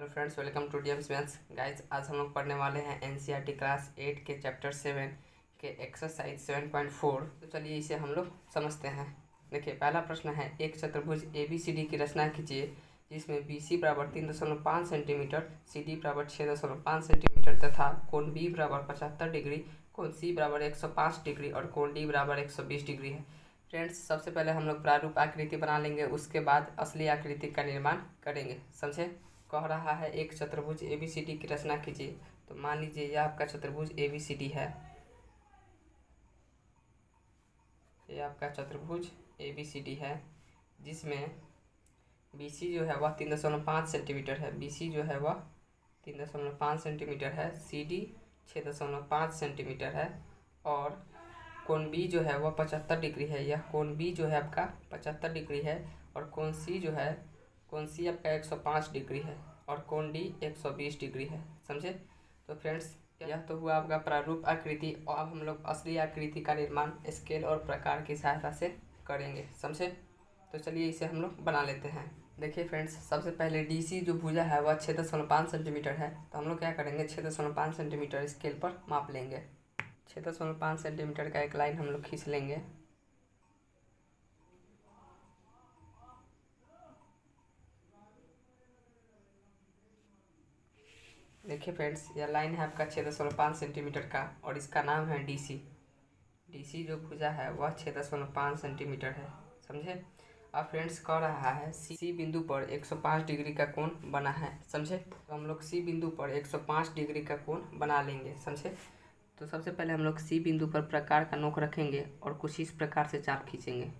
Hello friends, welcome to DM's maths. Guys, आज हम लोग पढ़ने वाले हैं एनसीईआरटी क्लास 8 के चैप्टर 7 के एक्सरसाइज 7.4। तो चलिए इसे हम लोग समझते हैं। देखिए, पहला प्रश्न है, एक चतुर्भुज ABCD की रचना कीजिए जिसमें BC बराबर 3.5 सेंटीमीटर, CD बराबर 6.5 सेंटीमीटर तथा कोण B बराबर 75 डिग्री, कोण C बराबर 105 डिग्री और कोण D बराबर 120 डिग्री है। फ्रेंड्स, सबसे पहले हम लोग प्रारूप आकृति बना लेंगे, उसके बाद असली आकृति का निर्माण करेंगे। समझे? कह रहा है एक चतुर्भुज ABCD की रचना कीजिए। तो मान लीजिए यह आपका चतुर्भुज ABCD है। यह आपका चतुर्भुज ABCD है जिसमें BC जो है वह 3.5 सेंटीमीटर है। BC जो है वह 3.5 सेंटीमीटर है। CD 6.5 सेंटीमीटर है और कोण B जो है वह 75 डिग्री है। यह कोण B जो है आपका 75 डिग्री है और कोण C जो है, कोण C आपका 105 डिग्री है और कोण D 120 डिग्री है। समझे? तो फ्रेंड्स, यह तो हुआ आपका प्रारूप आकृति। और अब हम लोग असली आकृति का निर्माण स्केल और प्रकार की सहायता से करेंगे। समझे? तो चलिए इसे हम लोग बना लेते हैं। देखिए फ्रेंड्स, सबसे पहले DC जो भुजा है वह 6.5 सेंटीमीटर है। तो हम लोग क्या करेंगे, 6.5 सेंटीमीटर स्केल पर माप लेंगे। 6.5 सेंटीमीटर का एक लाइन हम लोग खींच लेंगे। देखिए फ्रेंड्स, यह लाइन है आपका 6.5 सेंटीमीटर का और इसका नाम है DC। DC जो भुजा है वह 6.5 सेंटीमीटर है। समझे? अब फ्रेंड्स, कह रहा है C बिंदु पर 105 डिग्री का कोण बना है। समझे? तो हम लोग C बिंदु पर 105 डिग्री का कोण बना लेंगे। समझे? तो सबसे पहले हम लोग C बिंदु पर प्रकार का नोक रखेंगे और कुछ इस प्रकार से चाप खींचेंगे।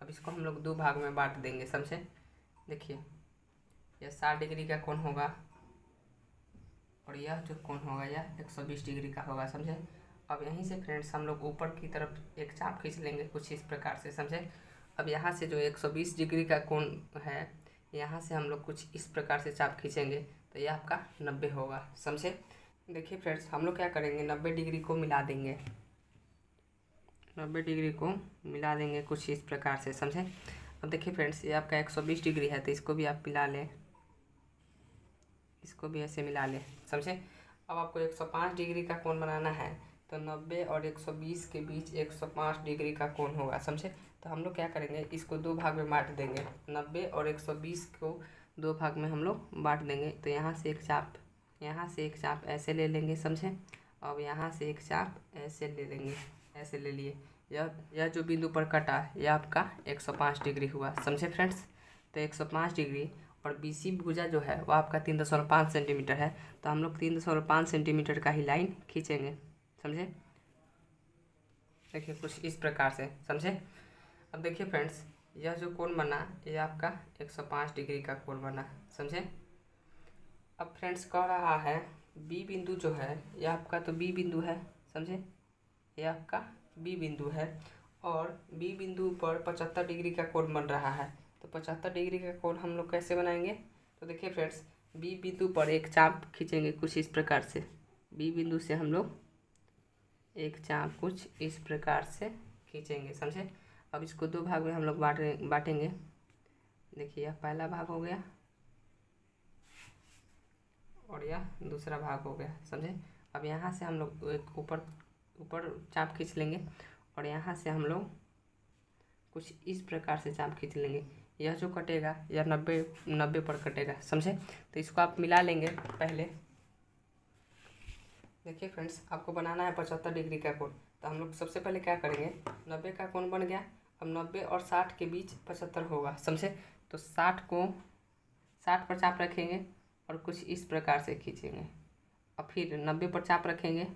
अब इसको हम लोग दो भाग में बांट देंगे। समझे? देखिए, यह 60 डिग्री का कोण होगा और यह जो कोण होगा यह 120 डिग्री का होगा। समझे? अब यहीं से फ्रेंड्स हम लोग ऊपर की तरफ एक चाप खींच लेंगे कुछ इस प्रकार से। समझे? अब यहाँ से जो 120 डिग्री का कोण है, यहाँ से हम लोग कुछ इस प्रकार से चाप खींचेंगे तो यह आपका 90 होगा। समझे? देखिए फ्रेंड्स, हम लोग क्या करेंगे, 90 डिग्री को मिला देंगे। 90 डिग्री को मिला देंगे कुछ इस प्रकार से। समझे? अब देखिए फ्रेंड्स, ये आपका 120 डिग्री है तो इसको भी आप मिला लें, इसको भी ऐसे मिला लें। समझे? अब आपको 105 डिग्री का कोण बनाना है तो 90 और 120 के बीच 105 डिग्री का कोण होगा। समझे? तो हम लोग क्या करेंगे, इसको दो भाग में बांट देंगे। 90 और 120 को दो भाग में हम लोग बांट देंगे। तो यहाँ से एक चाप, यहाँ से एक चाप ऐसे ले लेंगे। समझे? अब यहाँ से एक चाप ऐसे ले लेंगे, ऐसे ले लिए। यह जो बिंदु पर कटा यह आपका 105 डिग्री हुआ। समझे फ्रेंड्स? तो 105 डिग्री और BC भुजा जो है वह आपका 3.5 सेंटीमीटर है। तो हम लोग 3.5 सेंटीमीटर का ही लाइन खींचेंगे। समझे? देखिए कुछ इस प्रकार से। समझे? अब देखिए फ्रेंड्स, यह जो कोण बना यह आपका 105 डिग्री का कोण बना। समझे? अब फ्रेंड्स, कह रहा है B बिंदु जो है यह आपका तो B बिंदु है। समझे? यह आपका B बिंदु है और B बिंदु पर 75 डिग्री का कोण बन रहा है। तो 75 डिग्री का कोण हम लोग कैसे बनाएंगे? तो देखिए फ्रेंड्स, B बिंदु पर एक चाप खींचेंगे कुछ इस प्रकार से। B बिंदु से हम लोग एक चाप कुछ इस प्रकार से खींचेंगे। समझे? अब इसको दो भाग में हम लोग बांटेंगे। देखिए, यह पहला भाग हो गया और यह दूसरा भाग हो गया। समझे? अब यहाँ से हम लोग एक ऊपर चाप खींच लेंगे और यहाँ से हम लोग कुछ इस प्रकार से चाप खींच लेंगे। यह जो कटेगा यह 90 पर कटेगा। समझे? तो इसको आप मिला लेंगे पहले। देखिए फ्रेंड्स, आपको बनाना है 75 डिग्री का कोण। तो हम लोग सबसे पहले क्या करेंगे, 90 का कोण बन गया। अब 90 और 60 के बीच 75 होगा। समझे? तो 60 पर चाप रखेंगे और कुछ इस प्रकार से खींचेंगे और फिर 90 पर चाप रखेंगे,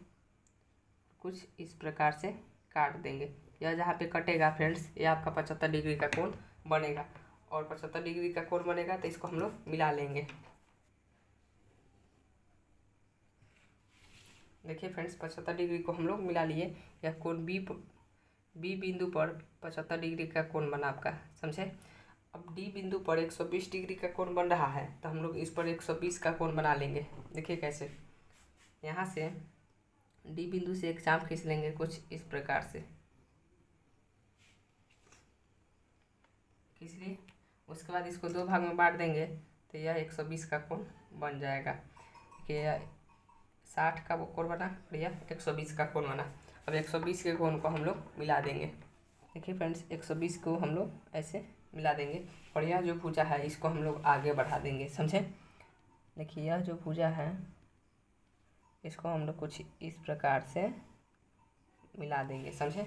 कुछ इस प्रकार से काट देंगे। यह जहाँ पे कटेगा फ्रेंड्स यह आपका 75 डिग्री का कोण बनेगा और 75 डिग्री का कोण बनेगा तो इसको हम लोग मिला लेंगे। देखिए फ्रेंड्स, 75 डिग्री को हम लोग मिला लिए। यह कोण B बिंदु पर 75 डिग्री का कोण बना आपका। समझे? अब D बिंदु पर 120 डिग्री का कोण बन रहा है तो हम लोग इस पर 120 का कोण बना लेंगे। देखिए कैसे, यहाँ से D बिंदु से एक चाप खींच लेंगे कुछ इस प्रकार से। खींच लिए। उसके बाद इसको दो भाग में बांट देंगे तो यह 120 का कोण बन जाएगा। देखिए 60 का कोण बना और यह 120 का कोण बना। अब 120 के कोण को हम लोग मिला देंगे। देखिए फ्रेंड्स 120 को हम लोग ऐसे मिला देंगे और यह जो भुजा है इसको हम लोग आगे बढ़ा देंगे, समझे। देखिए यह जो भुजा है इसको हम लोग कुछ इस प्रकार से मिला देंगे, समझे।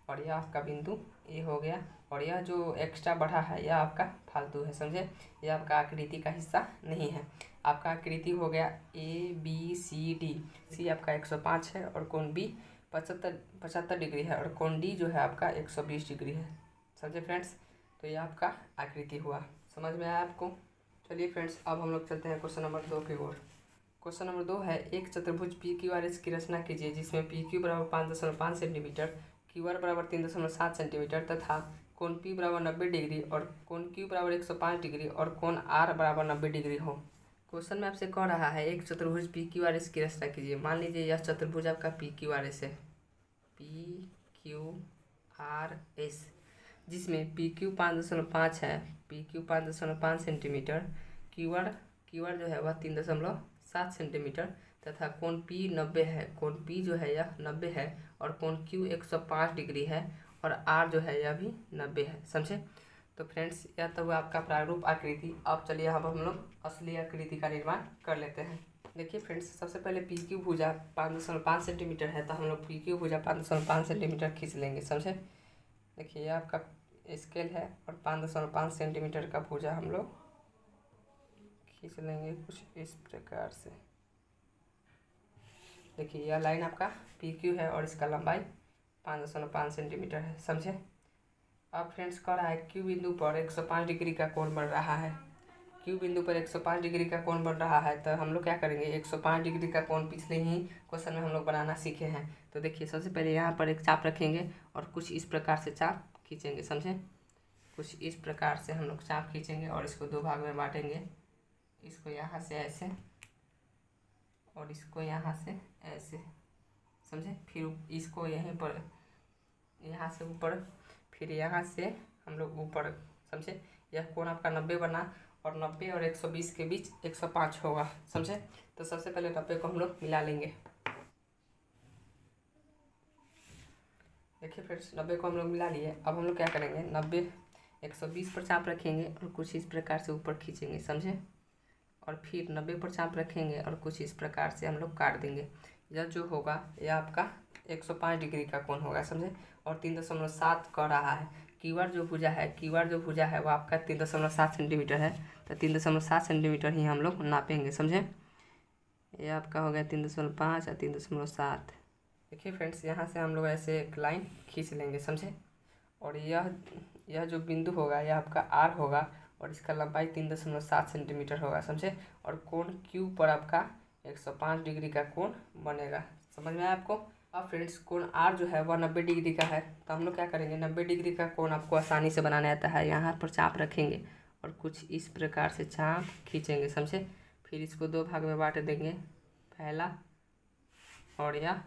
और यह आपका बिंदु ये हो गया और यह जो एक्स्ट्रा बढ़ा है यह आपका फालतू है, समझे। यह आपका आकृति का हिस्सा नहीं है। आपका आकृति हो गया ABCD। सी आपका 105 है और कोण बी 75 डिग्री है और कोण डी जो है आपका 120 डिग्री है, समझे फ्रेंड्स। तो ये आपका आकृति हुआ, समझ में आया आपको। चलिए फ्रेंड्स अब हम लोग चलते हैं क्वेश्चन नंबर 2 की ओर। क्वेश्चन नंबर 2 है, एक चतुर्भुज PQRS की रचना कीजिए जिसमें PQ बराबर 5.5 सेंटीमीटर, QR बराबर 3.7 सेंटीमीटर तथा कोण P बराबर 90 डिग्री और कोण Q बराबर 105 डिग्री और कोण R बराबर 90 डिग्री हो। क्वेश्चन में आपसे कह रहा है एक चतुर्भुज PQRS की रचना कीजिए। मान लीजिए यह चतुर्भुज आपका PQRS है, PQRS, जिसमें PQ 5.5 है, PQ 5.5 सेंटीमीटर, QR जो है वह 3.7 सेंटीमीटर तथा कोण P 90 है। कोण P जो है यह 90 है और कोण Q 105 डिग्री है और R जो है यह भी 90 है, समझे। तो फ्रेंड्स यह तो हुआ आपका प्रारूप आकृति। अब चलिए अब हम लोग असली आकृति का निर्माण कर लेते हैं। देखिए फ्रेंड्स सबसे पहले PQ भुजा 5.5 सेंटीमीटर है तो हम लोग PQ भुजा 5.5 सेंटीमीटर खींच लेंगे, समझे। देखिए यह आपका स्केल है और 5.5 सेंटीमीटर का भुजा हम लोग खींच लेंगे कुछ इस प्रकार से। देखिए यह लाइन आपका PQ है और इसका लंबाई 5.5 सेंटीमीटर है, समझे। अब फ्रेंड्स कह रहा है Q बिंदु पर 105 डिग्री का कोण बन रहा है। Q बिंदु पर 105 डिग्री का कोण बन रहा है तो हम लोग क्या करेंगे, 105 डिग्री का कोण पिछले ही क्वेश्चन में हम लोग बनाना सीखे हैं। तो देखिए सबसे पहले यहाँ पर एक चाप रखेंगे और कुछ इस प्रकार से चाप खींचेंगे, समझे। कुछ इस प्रकार से हम लोग चाप खींचेंगे और इसको दो भाग में बांटेंगे। इसको यहाँ से ऐसे और इसको यहाँ से ऐसे, समझे। फिर इसको यहीं पर यहाँ से ऊपर, फिर यहाँ से हम लोग ऊपर, समझे। यह कोण आपका 90 बना और 90 और 120 के बीच 105 होगा, समझे। तो सबसे पहले 90 को हम लोग मिला लेंगे। देखिए फ्रेंड्स 90 को हम लोग मिला लिए। अब हम लोग क्या करेंगे, 90 120 पर चाप रखेंगे और कुछ इस प्रकार से ऊपर खींचेंगे, समझे। और फिर 90 पर चाप रखेंगे और कुछ इस प्रकार से हम लोग काट देंगे। यह जो होगा यह आपका 105 डिग्री का कोण होगा, समझे। और 3.7 कह रहा है। QR जो भुजा है वो आपका 3.7 सेंटीमीटर है तो 3.7 सेंटीमीटर ही हम लोग नापेंगे, समझे। यह आपका हो गया 3.5 और 3.7। देखिए फ्रेंड्स यहाँ से हम लोग ऐसे एक लाइन खींच लेंगे, समझे। और यह जो बिंदु होगा यह आपका R होगा और इसका लंबाई 3.7 सेंटीमीटर होगा, समझे। और कोण Q पर आपका 105 डिग्री का कोण बनेगा, समझ में आया आपको। अब फ्रेंड्स कोण R जो है वह 90 डिग्री का है तो हम लोग क्या करेंगे, 90 डिग्री का कोण आपको आसानी से बनाना आता है। यहाँ पर चाप रखेंगे और कुछ इस प्रकार से चाप खींचेंगे, समझे। फिर इसको दो भाग में बांट देंगे, पहला और यह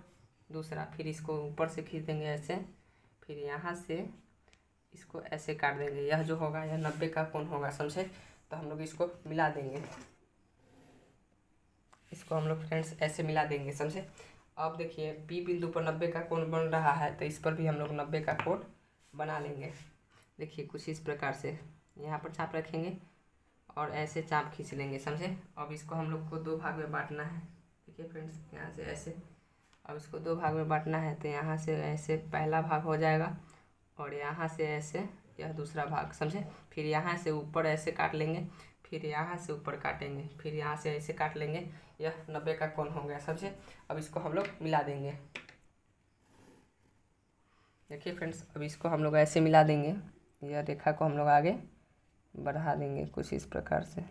दूसरा। फिर इसको ऊपर से खींच देंगे ऐसे, फिर यहाँ से इसको ऐसे काट देंगे। यह जो होगा यह 90 का कोण होगा, समझे। तो हम लोग इसको मिला देंगे, इसको हम लोग फ्रेंड्स ऐसे मिला देंगे, समझे। अब देखिए P बिंदु पर 90 का कोण बन रहा है तो इस पर भी हम लोग 90 का कोण बना लेंगे। देखिए कुछ इस प्रकार से यहाँ पर चाप रखेंगे और ऐसे चाप खींच लेंगे, समझे। अब इसको हम लोग को दो भाग में बांटना है। देखिए फ्रेंड्स यहाँ से ऐसे, अब इसको दो भाग में बांटना है तो यहाँ से ऐसे पहला भाग हो जाएगा और यहाँ से ऐसे यह दूसरा भाग, समझे। फिर यहाँ से ऊपर ऐसे काट लेंगे, फिर यहाँ से ऊपर काटेंगे, फिर यहाँ से ऐसे काट लेंगे। यह 90 का कोण हो गया, समझे। अब इसको हम लोग मिला देंगे। देखिए फ्रेंड्स अब इसको हम लोग ऐसे मिला देंगे। यह रेखा को हम लोग आगे बढ़ा देंगे कुछ इस प्रकार से।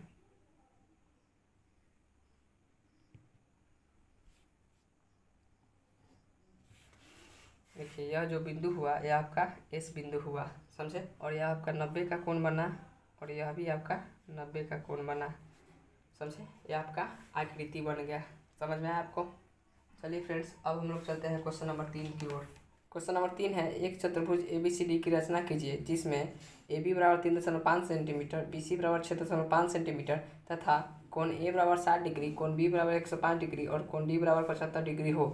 देखिए यह जो बिंदु हुआ यह आपका S बिंदु हुआ, समझे। और यह आपका 90 का कोण बना और यह भी आपका 90 का कोण बना, समझे। यह आपका आकृति बन गया, समझ में आया आपको। चलिए फ्रेंड्स अब हम लोग चलते हैं क्वेश्चन नंबर 3 की ओर। क्वेश्चन नंबर 3 है, एक चतुर्भुज ABCD की रचना कीजिए जिसमें AB बराबर 3.5 सेंटीमीटर, BC बराबर 6.5 सेंटीमीटर तथा कोण A बराबर 60 डिग्री, कोण B बराबर 105 डिग्री और कोण D बराबर 75 डिग्री हो।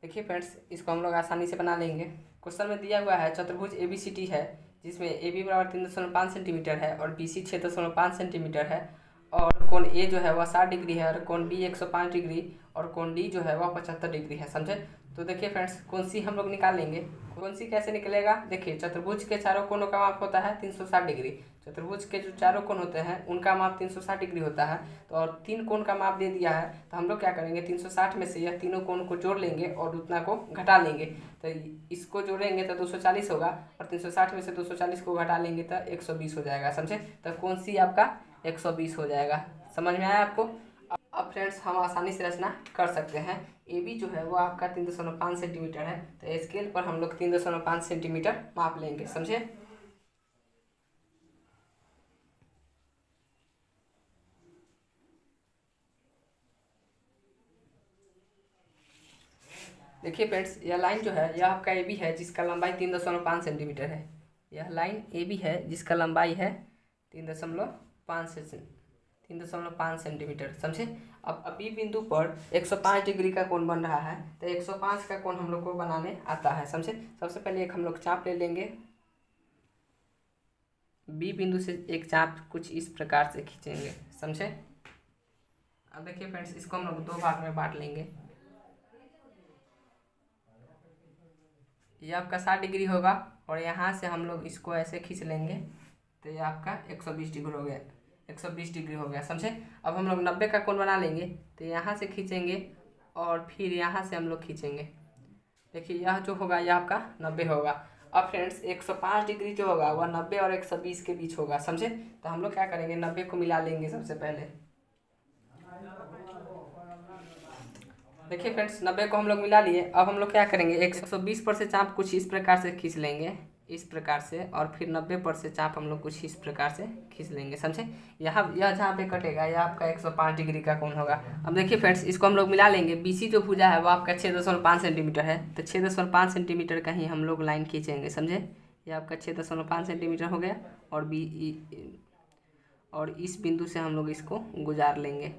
देखिए फ्रेंड्स, इसको हम लोग आसानी से बना लेंगे। क्वेश्चन में दिया हुआ है चतुर्भुज ABCD है जिसमें AB बराबर 3.5 सेंटीमीटर है और BC 6.5 सेंटीमीटर है और कोण A जो है वह 60 डिग्री है और कोण B 105 डिग्री और कोण D जो है वह 75 डिग्री है। समझे? तो देखिए फ्रेंड्स, कौन सी हम लोग निकाल लेंगे। कौन सी कैसे निकलेगा? देखिए, चतुर्भुज के चारों कोणों का माप होता है 360 डिग्री। चतुर्भुज के जो चारों कोण होते हैं उनका माप 360 डिग्री होता है। तो और 3 कोण का माप दे दिया है, तो हम लोग क्या करेंगे, 360 में से यह तीनों कोण को जोड़ लेंगे और उतना को घटा लेंगे। तो इसको जोड़ेंगे तो 240 होगा और 360 में से 240 को घटा लेंगे तो 120 हो जाएगा। समझे? तो कौन सी आपका 120 हो जाएगा। समझ में आया आपको? अब फ्रेंड्स, हम आसानी से रचना कर सकते हैं। AB जो है वो आपका 3.5 सेंटीमीटर है, तो स्केल पर हम लोग 3.5 सेंटीमीटर माप लेंगे। समझे? देखिए फ्रेंड्स, यह लाइन जो है यह आपका AB है जिसका लंबाई 3.5 सेंटीमीटर है। यह लाइन AB है जिसका लंबाई है 3.5 सेंटीमीटर। समझे? अब B बिंदु पर 105 डिग्री का कोण बन रहा है, तो 105 का कोण हम लोग को बनाने आता है। समझे? सबसे पहले एक हम लोग चाप ले लेंगे। B बिंदु से एक चाप कुछ इस प्रकार से खींचेंगे। समझे? अब देखिए फ्रेंड्स, इसको हम लोग 2 भाग में बांट लेंगे। ये आपका 60 डिग्री होगा और यहाँ से हम लोग इसको ऐसे खींच लेंगे, तो ये आपका 120 डिग्री हो गया। 120 डिग्री हो गया। समझे? अब हम लोग 90 का कोण बना लेंगे, तो यहाँ से खींचेंगे और फिर यहाँ से हम लोग खींचेंगे। देखिए, यह जो होगा यह आपका 90 होगा। अब फ्रेंड्स, 105 डिग्री जो होगा वह 90 और 120 के बीच होगा। समझे? तो हम लोग क्या करेंगे, 90 को मिला लेंगे सबसे पहले। देखिए फ्रेंड्स, 90 को हम लोग मिला लिए। अब हम लोग क्या करेंगे, 120 पर से चाप कुछ इस प्रकार से खींच लेंगे, इस प्रकार से, और फिर 90 पर से चाप हम लोग कुछ इस प्रकार से खींच लेंगे। समझे? यहाँ यह जहाँ पे कटेगा यह आपका 105 डिग्री का कोण होगा। अब देखिए फ्रेंड्स, इसको हम लोग मिला लेंगे। BC जो भुजा है वो आपका 6.5 सेंटीमीटर है, तो 6.5 सेंटीमीटर का ही हम लोग लाइन खींचेंगे। समझे? यह आपका 6.5 सेंटीमीटर हो गया और इस बिंदु से हम लोग इसको गुजार लेंगे।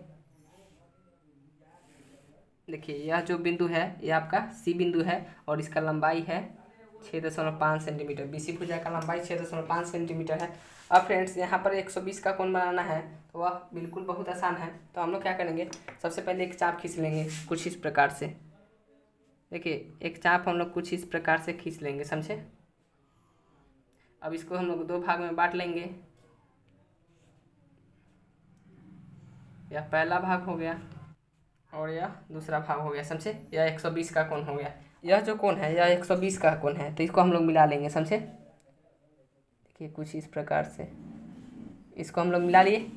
देखिए, यह जो बिंदु है यह आपका C बिंदु है और इसका लंबाई है 6.5 सेंटीमीटर। BC भुजा का लंबाई 6.5 सेंटीमीटर है। अब फ्रेंड्स, यहाँ पर 120 का कोण बनाना है, तो वह बिल्कुल बहुत आसान है। तो हम लोग क्या करेंगे, सबसे पहले एक चाप खींच लेंगे कुछ इस प्रकार से। देखिए, एक चाप हम लोग कुछ इस प्रकार से खींच लेंगे। समझे? अब इसको हम लोग 2 भाग में बांट लेंगे। यह पहला भाग हो गया और यह दूसरा भाग हो गया। समझे? यह 120 का कोण हो गया। यह जो कोण है यह 120 का कोण है, तो इसको हम लोग मिला लेंगे। समझे? देखिए, कुछ इस प्रकार से इसको हम लोग मिला लिए।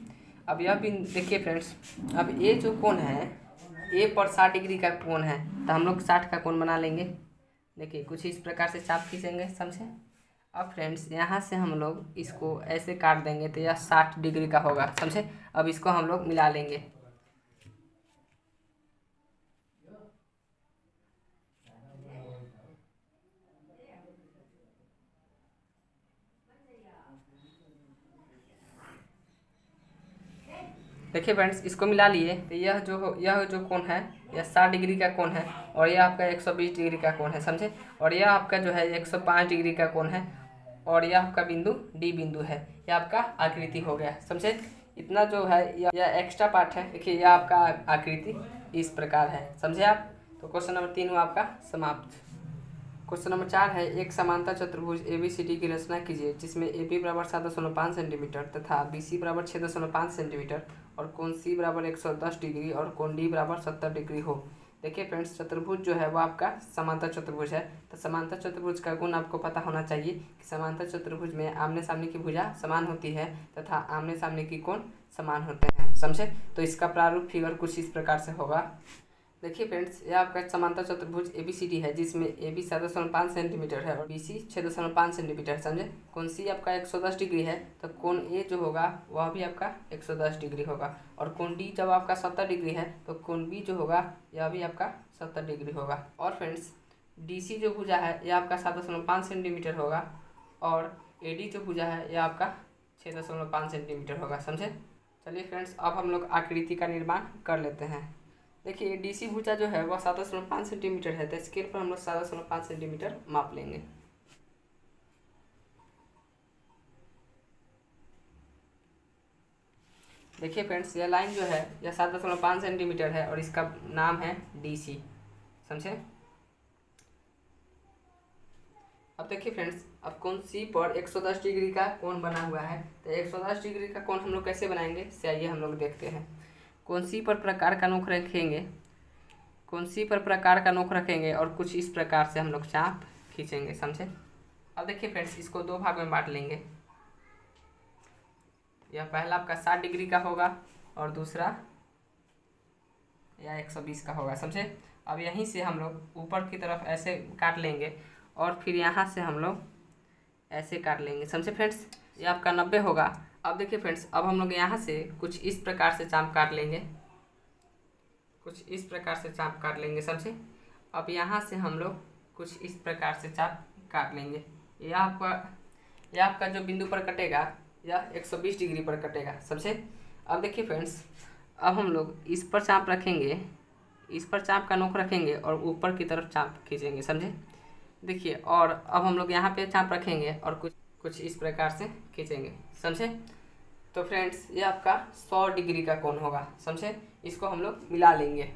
अब यह भी देखिए फ्रेंड्स, अब ये जो कोण है A पर 60 डिग्री का कोण है, तो हम लोग 60 का कोण बना लेंगे। देखिए, कुछ इस प्रकार से चाप खींचेंगे। समझे? अब फ्रेंड्स, यहाँ से हम लोग इसको ऐसे काट देंगे तो यह 60 डिग्री का होगा। समझे? अब इसको हम लोग मिला लेंगे। देखिए फ्रेंड्स, इसको मिला लिए, तो यह जो कोण है यह 60 डिग्री का कोण है और यह आपका 120 डिग्री का कोण है। समझे? और यह आपका जो है 105 डिग्री का कोण है और यह आपका बिंदु D बिंदु है। यह आपका आकृति हो गया। समझे? इतना जो है यह एक्स्ट्रा पार्ट है। देखिए, यह आपका आकृति इस प्रकार है। समझे आप? तो क्वेश्चन नंबर 3 हुआ आपका समाप्त। क्वेश्चन नंबर 4 है, एक समांतर चतुर्भुज ABCD की रचना कीजिए जिसमें AB बराबर 7.5 सेंटीमीटर तथा BC बराबर 6.5 सेंटीमीटर और कोण C बराबर 110 डिग्री और कोण D बराबर 70 डिग्री हो। देखिए फ्रेंड्स, चतुर्भुज जो है वो आपका समांतर चतुर्भुज है। तो समांतर चतुर्भुज का गुण आपको पता होना चाहिए कि समांतर चतुर्भुज में आमने सामने की भुजा समान होती है तथा आमने सामने की कोण समान होते हैं। समझे? तो इसका प्रारूप फिगर कुछ इस प्रकार से होगा। देखिए फ्रेंड्स, यह आपका समांतर चतुर्भुज ABCD है जिसमें AB 7.5 सेंटीमीटर है और BC 6.5 सेंटीमीटर। समझे? कोण C आपका 110 डिग्री है, तो कोण A जो होगा वह भी आपका 110 डिग्री होगा और कोण D जब आपका 70 डिग्री है तो कोण B जो होगा यह भी आपका 70 डिग्री होगा। और फ्रेंड्स, DC जो भुजा है ये आपका 7.5 सेंटीमीटर होगा और AD जो भुजा है ये आपका 6.5 सेंटीमीटर होगा, समझे। चलिए फ्रेंड्स, अब हम लोग आकृति का निर्माण कर लेते हैं। देखिए DC भुजा जो है वह 7.5 सेंटीमीटर है, तो स्केल पर हम लोग 7.5 सेंटीमीटर माप लेंगे। देखिए फ्रेंड्स, यह लाइन जो है यह 7.5 सेंटीमीटर है और इसका नाम है DC, समझे। अब देखिए फ्रेंड्स, अब कोण C पर 110 डिग्री का कोण बना हुआ है, तो 110 डिग्री का कोण हम लोग कैसे बनाएंगे, से आइए हम लोग देखते हैं। कोण C पर प्रकार का नोक रखेंगे, कोण C पर प्रकार का नोक रखेंगे और कुछ इस प्रकार से हम लोग चाप खींचेंगे, समझे। अब देखिए फ्रेंड्स, इसको दो भाग में बांट लेंगे। यह पहला आपका 60 डिग्री का होगा और दूसरा यह 120 का होगा, समझे। अब यहीं से हम लोग ऊपर की तरफ ऐसे काट लेंगे और फिर यहाँ से हम लोग ऐसे काट लेंगे, समझे फ्रेंड्स। ये आपका 90 होगा। अब देखिए फ्रेंड्स, अब हम लोग यहाँ से कुछ इस प्रकार से चाप काट लेंगे, कुछ इस प्रकार से चाप काट लेंगे, समझे। अब यहाँ से हम लोग कुछ इस प्रकार से चाप काट लेंगे। यह आपका जो बिंदु पर कटेगा यह 120 डिग्री पर कटेगा, समझे। अब देखिए फ्रेंड्स, अब हम लोग इस पर चाप रखेंगे, इस पर चाप का नोक रखेंगे और ऊपर की तरफ चाप खींचेंगे, समझे। देखिए, और अब हम लोग यहाँ पे चाप रखेंगे और कुछ इस प्रकार से खींचेंगे, समझे। तो फ्रेंड्स, ये आपका 100 डिग्री का कोण होगा, समझे। इसको हम लोग मिला लेंगे।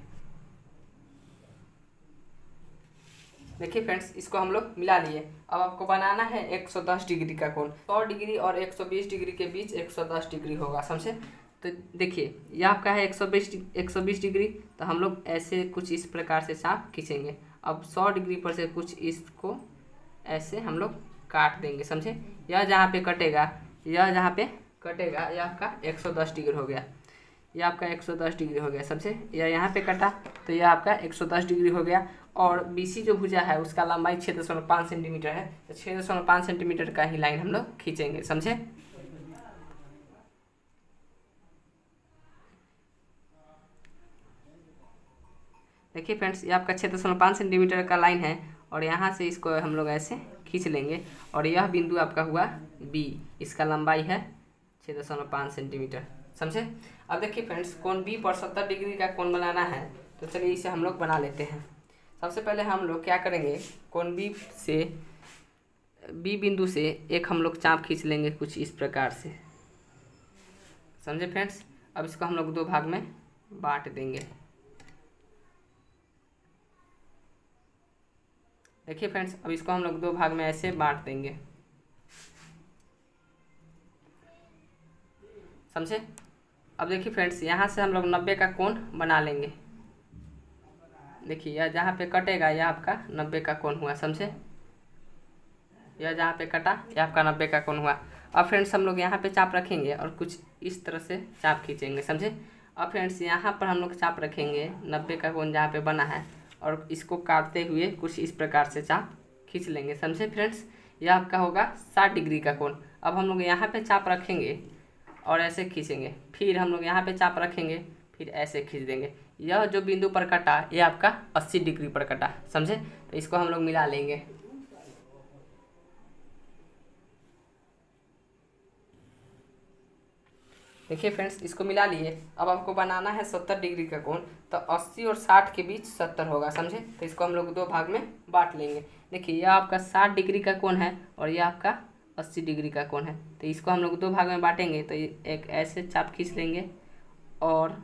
देखिए फ्रेंड्स, इसको हम लोग मिला लिए। अब आपको बनाना है 110 डिग्री का कोण। 100 डिग्री और 120 डिग्री के बीच 110 डिग्री होगा, समझे। तो देखिए, यह आपका है 120 डिग्री, तो हम लोग ऐसे कुछ इस प्रकार से चाप खींचेंगे। अब 100 डिग्री पर से कुछ इसको ऐसे हम लोग काट देंगे, समझे। यह जहाँ पे कटेगा, यह जहाँ पे कटेगा यह आपका 110 डिग्री हो गया, यह आपका 110 डिग्री हो गया, समझे। यह यहाँ पे कटा तो यह आपका 110 डिग्री हो गया। और BC जो भुजा है उसका लंबाई 6.5 सेंटीमीटर है, तो 6.5 सेंटीमीटर का ही लाइन हम लोग खींचेंगे, समझे। देखिए फ्रेंड्स, ये आपका 6.5 सेंटीमीटर का लाइन है और यहाँ से इसको हम लोग ऐसे खींच लेंगे और यह बिंदु आपका हुआ B, इसका लंबाई है 6.5 सेंटीमीटर, समझे। अब देखिए फ्रेंड्स, कोण B पर 70 डिग्री का कोण बनाना है, तो चलिए इसे हम लोग बना लेते हैं। सबसे पहले हम लोग क्या करेंगे, कोण B बिंदु से एक हम लोग चाप खींच लेंगे कुछ इस प्रकार से, समझे फ्रेंड्स। अब इसको हम लोग दो भाग में बांट देंगे। देखिए फ्रेंड्स, अब इसको हम लोग दो भाग में ऐसे बांट देंगे, समझे। अब देखिए फ्रेंड्स, यहाँ से हम लोग 90 का कोण बना लेंगे। देखिए, यह जहाँ पे कटेगा यह आपका 90 का कोण हुआ, समझे। यह जहाँ पे कटा यह आपका 90 का कोण हुआ। अब फ्रेंड्स, हम लोग यहाँ पे चाप रखेंगे और कुछ इस तरह से चाप खींचेंगे, समझे। अब फ्रेंड्स, यहाँ पर हम लोग चाप रखेंगे 90 का कोण जहाँ पे बना है और इसको काटते हुए कुछ इस प्रकार से चाप खींच लेंगे, समझे फ्रेंड्स। यह आपका होगा 60 डिग्री का कोण। अब हम लोग यहाँ पे चाप रखेंगे और ऐसे खींचेंगे, फिर हम लोग यहाँ पे चाप रखेंगे, फिर ऐसे खींच देंगे। यह जो बिंदु पर कटा ये आपका 80 डिग्री पर कटा, समझे। तो इसको हम लोग मिला लेंगे। देखिए फ्रेंड्स, इसको मिला लिए। अब आपको बनाना है 70 डिग्री का कोण, तो 80 और 60 के बीच 70 होगा, समझे। तो इसको हम लोग दो भाग में बांट लेंगे। देखिए, यह आपका 60 डिग्री का कोण है और यह आपका 80 डिग्री का कोण है, तो इसको हम लोग दो भाग में बांटेंगे। तो एक ऐसे चाप खींच लेंगे और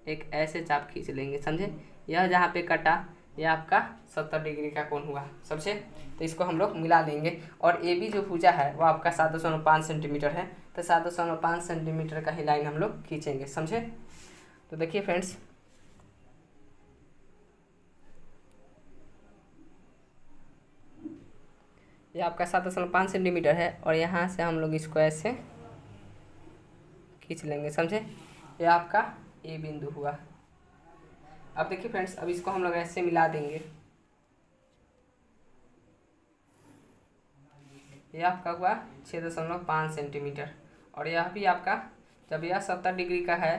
एक ऐसे चाप खींच लेंगे, समझे। यह जहाँ पे कटा यह आपका 70 डिग्री का कोण हुआ, समझे। तो इसको हम लोग मिला लेंगे। और AB जो भुजा है वो आपका 7.5 सेंटीमीटर है, तो 7.5 सेंटीमीटर का ही लाइन हम लोग खींचेंगे, समझे। तो देखिए फ्रेंड्स, ये आपका 7.5 सेंटीमीटर है और यहाँ से हम लोग इसको ऐसे खींच लेंगे, समझे। ये आपका A बिंदु हुआ। अब देखिए फ्रेंड्स, अब इसको हम लोग ऐसे मिला देंगे। यह आपका हुआ 6.5 सेंटीमीटर और यह भी आपका, जब यह 70 डिग्री का है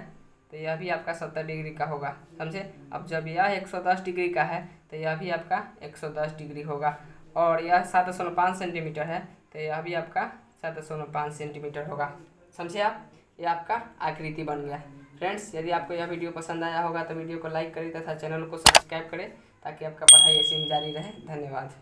तो यह भी आपका 70 डिग्री का होगा, समझे। अब जब यह 110 डिग्री का है तो यह भी आपका 110 डिग्री होगा। और यह 7.5 सेंटीमीटर है, तो यह भी आपका 7.5 सेंटीमीटर होगा। समझे आप? ये आपका आकृति बन गया। फ्रेंड्स, यदि आपको यह वीडियो पसंद आया होगा तो वीडियो को लाइक करें तथा चैनल को सब्सक्राइब करें ताकि आपका पढ़ाई ऐसे ही जारी रहे। धन्यवाद।